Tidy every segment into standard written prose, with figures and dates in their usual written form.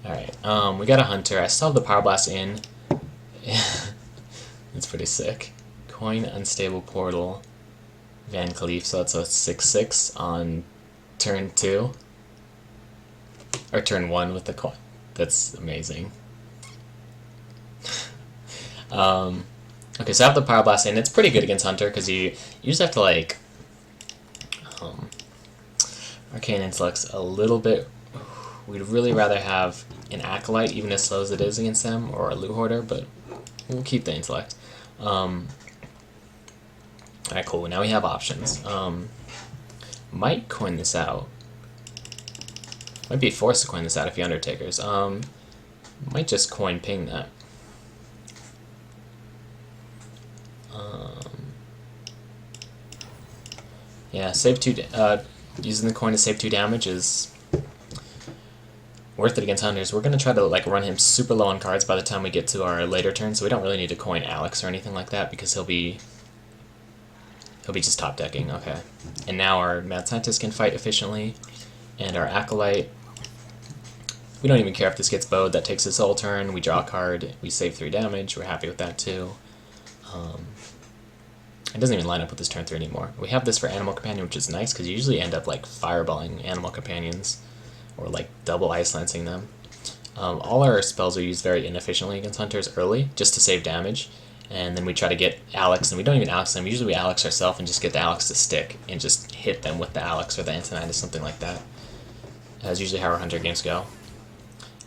Alright, we got a Hunter. I still have the Power Blast in. It's pretty sick. Coin, Unstable Portal, Van Cleef, so that's a 6/6 on turn 2. Or turn 1 with the coin. That's amazing. Okay, so I have the Power Blast in. It's pretty good against Hunter, because you just have to, like, Arcane Intellect's a little bit... We'd really rather have an Acolyte, even as slow as it is against them, or a Loot Hoarder, but we'll keep the Intellect. Alright, cool. Now we have options. Might coin this out. Might be forced to coin this out if you Undertakers. Might just coin ping that. Yeah, save 2. Using the coin to save 2 damage is worth it against Hunters. We're gonna try to like run him super low on cards by the time we get to our later turn, so we don't really need to coin Alex or anything like that because he'll be just top decking. Okay, and now our Mad Scientist can fight efficiently, and our Acolyte. We don't even care if this gets bowed. That takes his whole turn. We draw a card. We save 3 damage. We're happy with that too. It doesn't even line up with this turn 3 anymore. We have this for Animal Companion, which is nice because you usually end up like fireballing Animal Companions or like double Ice Lancing them. All our spells are used very inefficiently against Hunters early, just to save damage, and then we try to get Alex, and we don't even Alex them. Usually we Alex ourselves and just get the Alex to stick and just hit them with the Alex or the Antonitis, something like that. That's usually how our Hunter games go.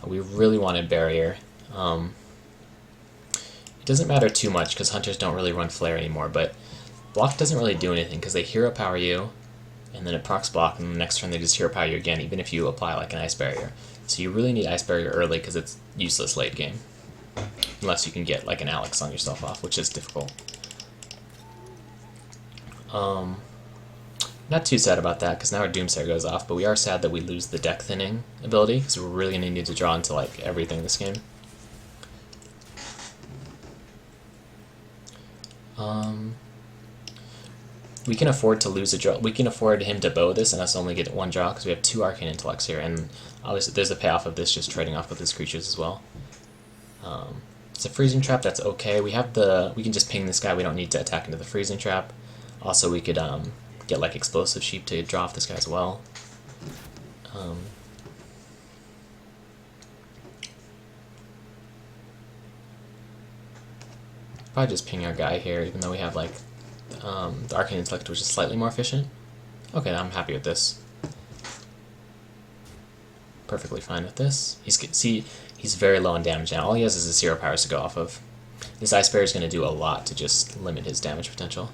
We really wanted Barrier. It doesn't matter too much because Hunters don't really run Flare anymore, but block doesn't really do anything because they hero power you, and then it procs block, and the next turn they just hero power you again, even if you apply like an Ice Barrier. So you really need Ice Barrier early because it's useless late game. Unless you can get like an Alex on yourself off, which is difficult. Not too sad about that because now our Doomsayer goes off, but we are sad that we lose the deck thinning ability because we're really going to need to draw into like everything this game. We can afford to lose a draw. We can afford him to bow this and us only get 1 draw because we have 2 Arcane Intellects here, and obviously there's a payoff of this just trading off with his creatures as well. It's a freezing trap. That's okay. We have the. We can just ping this guy. We don't need to attack into the freezing trap. Also, we could get like Explosive Sheep to draw off this guy as well. Probably just ping our guy here, even though we have like the Arcane Intellect, which is slightly more efficient. Okay, I'm happy with this. Perfectly fine with this. He's very low on damage now. All he has is his 0 powers to go off of. This Ice Barrier is going to do a lot to just limit his damage potential.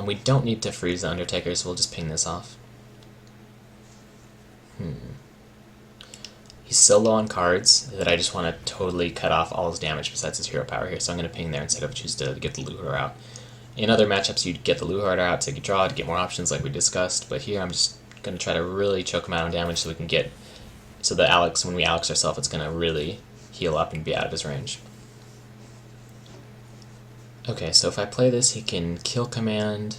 We don't need to freeze the Undertaker, so we'll just ping this off. He's so low on cards that I just want to totally cut off all his damage besides his hero power here, so I'm going to ping there instead of choose to get the Loot Hoarder out. In other matchups, you'd get the Loot Hoarder out, take a draw, to get more options like we discussed, but here I'm just going to try to really choke him out on damage so we can get... So that Alex, when we Alex ourselves, it's going to really heal up and be out of his range. Okay, so if I play this, he can kill command.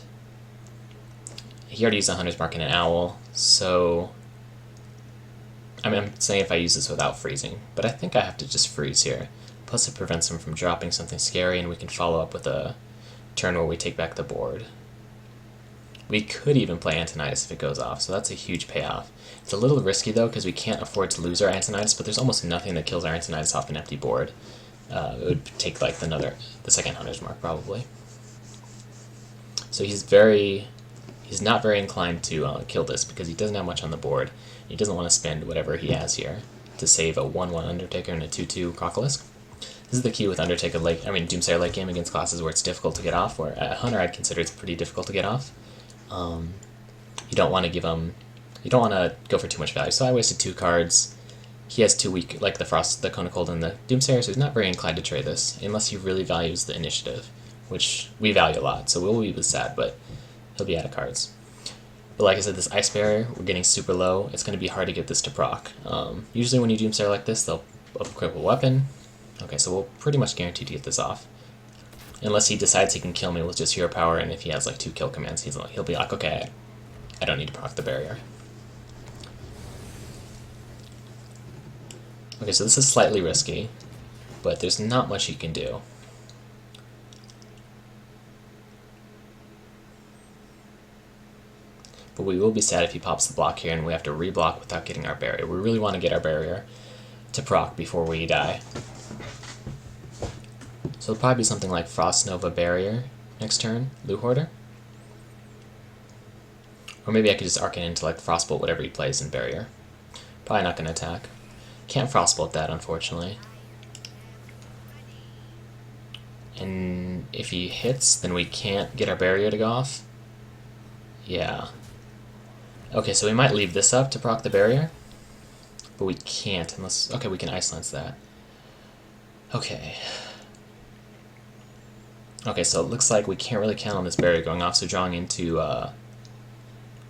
He already used a Hunter's Mark and an Owl, so... I'm saying if I use this without freezing, but I think I have to just freeze here. Plus it prevents him from dropping something scary, and we can follow up with a turn where we take back the board. We could even play Antonitis if it goes off, so that's a huge payoff. It's a little risky though, because we can't afford to lose our Antonitis, but there's almost nothing that kills our Antonitis off an empty board. It would take like the second Hunter's Mark probably. So he's not very inclined to kill this because he doesn't have much on the board. He doesn't want to spend whatever he has here to save a 1/1 Undertaker and a 2/2 Crocolisk. This is the key with Undertaker Doomsayer late game against classes where it's difficult to get off, where at Hunter I'd consider it's pretty difficult to get off. You don't want to give him... You don't want to go for too much value. So I wasted 2 cards. He has 2 weak, like the Frost, the Cone of Cold, and the Doomsayer, so he's not very inclined to trade this, unless he really values the initiative, which we value a lot, so we'll be sad, but he'll be out of cards. But like I said, this Ice Barrier, we're getting super low. It's going to be hard to get this to proc. Usually when you Doomsayer like this, they'll equip a weapon. Okay, so we'll pretty much guarantee to get this off. Unless he decides he can kill me with just hero power, and if he has like 2 kill commands, he'll be like, okay, I don't need to proc the barrier. Okay, so this is slightly risky, but there's not much you can do. But we will be sad if he pops the block here and we have to reblock without getting our barrier. We really want to get our barrier to proc before we die. So it'll probably be something like Frost Nova Barrier next turn, Loot Hoarder. Or maybe I could just Arcane Intellect, Frostbolt, whatever he plays in Barrier. Probably not going to attack. Can't Frostbolt that, unfortunately. And if he hits, then we can't get our Barrier to go off. Yeah. Okay, so we might leave this up to proc the Barrier. But we can't unless... Okay, we can Ice Lance that. Okay. Okay, so it looks like we can't really count on this Barrier going off, so drawing into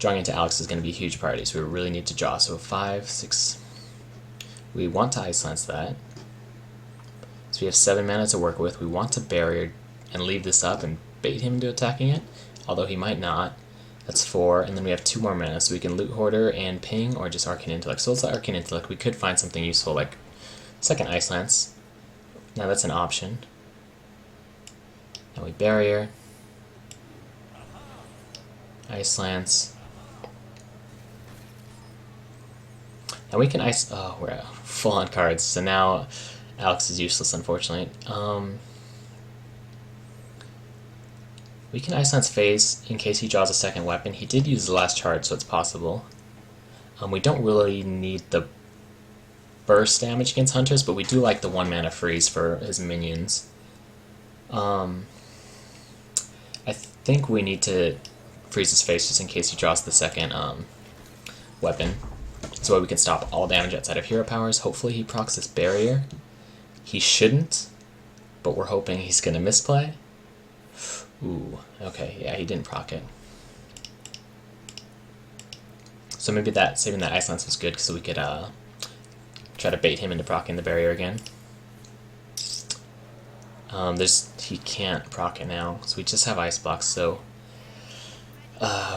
Alex is going to be a huge priority, so we really need to draw. So 5, 6... We want to Ice Lance that. So we have 7 mana to work with. We want to Barrier and leave this up and bait him into attacking it, although he might not. That's 4, and then we have 2 more mana, so we can Loot Hoarder and Ping, or just Arcane Intellect. So let's Arcane Intellect. We could find something useful, like second Ice Lance. Now that's an option. Now we Barrier. Ice Lance. Now we can Ice... Oh, we're full on cards, so now Alex is useless, unfortunately. We can Ice Lance Phase in case he draws a second weapon. He did use the last charge, so it's possible. We don't really need the burst damage against Hunters, but we do like the 1 mana freeze for his minions. I think we need to freeze his face just in case he draws the second weapon. So we can stop all damage outside of hero powers. Hopefully he procs this Barrier. He shouldn't, but we're hoping he's going to misplay. Ooh, okay, yeah, he didn't proc it. So maybe saving that Ice Lance was good so we could try to bait him into proccing the Barrier again. He can't proc it now, so we just have Ice Blocks, so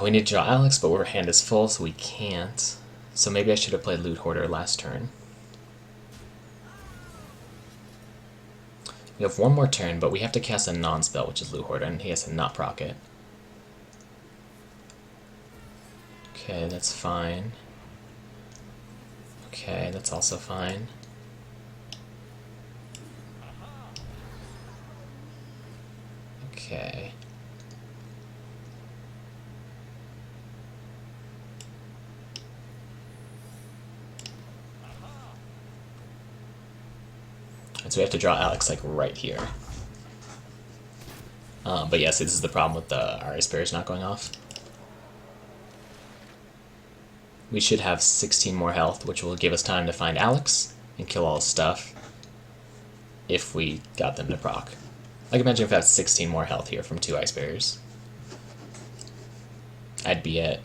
we need to draw Alex, but our hand is full, so we can't. So maybe I should have played Loot Hoarder last turn. We have 1 more turn, but we have to cast a non-spell, which is Loot Hoarder, and he has to not proc it. Okay, that's fine. Okay, that's also fine. Okay. And so we have to draw Alex like right here. But yes, this is the problem with our Ice Barriers not going off. We should have 16 more health, which will give us time to find Alex and kill all his stuff if we got them to proc. Like imagine if I had 16 more health here from 2 Ice Barriers. I'd be at,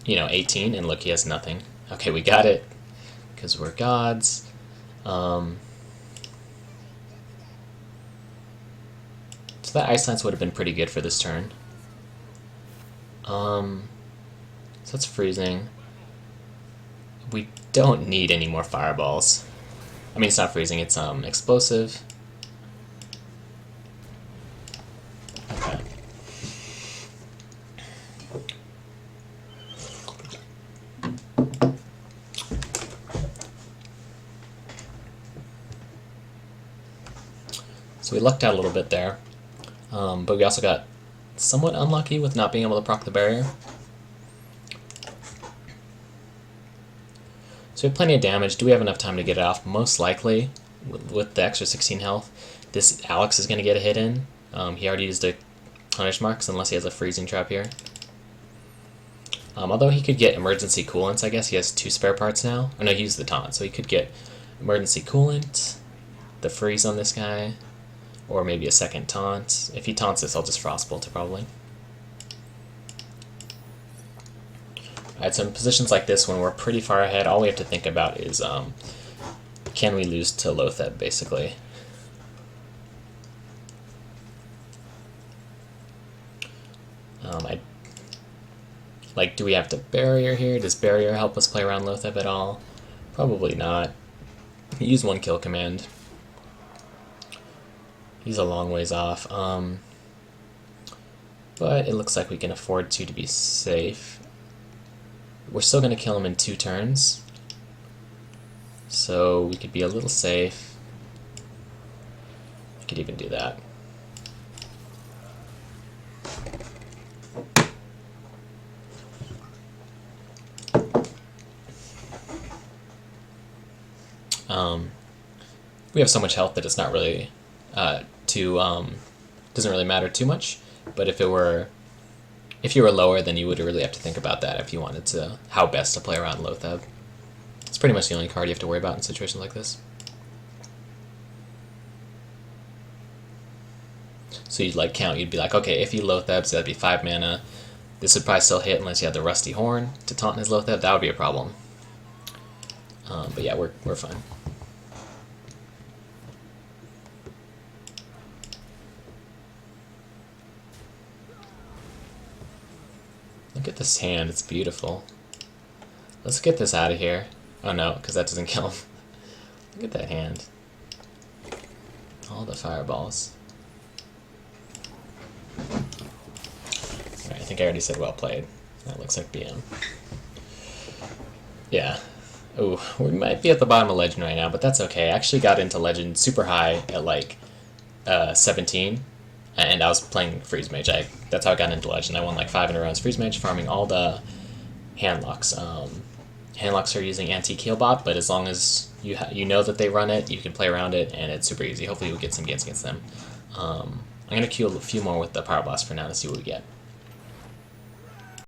18, and look, he has nothing. Okay, we got it, because we're gods. So that Ice Lance would have been pretty good for this turn. So that's freezing. We don't need any more fireballs. I mean, it's not freezing, it's explosive. Okay. So we lucked out a little bit there. But we also got somewhat unlucky with not being able to proc the Barrier. So we have plenty of damage. Do we have enough time to get it off? Most likely, with the extra 16 health. This Alex is going to get a hit in. He already used a Hunter's Marks, unless he has a freezing trap here. Although he could get emergency coolants, I guess. He has 2 spare parts now. Oh no, he used the taunt, so he could get emergency coolant, the freeze on this guy, or maybe a second taunt. If he taunts this, I'll just Frostbolt it probably. Alright, so in positions like this, when we're pretty far ahead, all we have to think about is, can we lose to Lotheb, basically. Do we have to Barrier here? Does Barrier help us play around Lotheb at all? Probably not. Use one kill command. He's a long ways off. But it looks like we can afford to be safe. We're still going to kill him in 2 turns. So we could be a little safe. We could even do that. We have so much health that it's not really doesn't really matter too much. But if you were lower, then you would really have to think about that if you wanted to how best to play around Lothab. It's pretty much the only card you have to worry about in situations like this. So you'd like count. You'd be like, okay, if he Lothabs, that'd be 5 mana. This would probably still hit unless you had the Rusty Horn to taunt his Lothab. That would be a problem. But yeah, we're fine. Look at this hand, it's beautiful. Let's get this out of here. Oh no, because that doesn't kill him. Look at that hand. All the fireballs. Alright, I think I already said well played. That looks like BM. Yeah. Ooh, we might be at the bottom of Legend right now, but that's okay. I actually got into Legend super high at like 17. And I was playing Freeze Mage. That's how I got into Legend. I won like 5 in a row as Freeze Mage, farming all the handlocks. Handlocks are using anti-Keelbot, but as long as you know that they run it, you can play around it, and it's super easy. Hopefully we'll get some games against them. I'm going to queue a few more with the Power Blast for now to see what we get.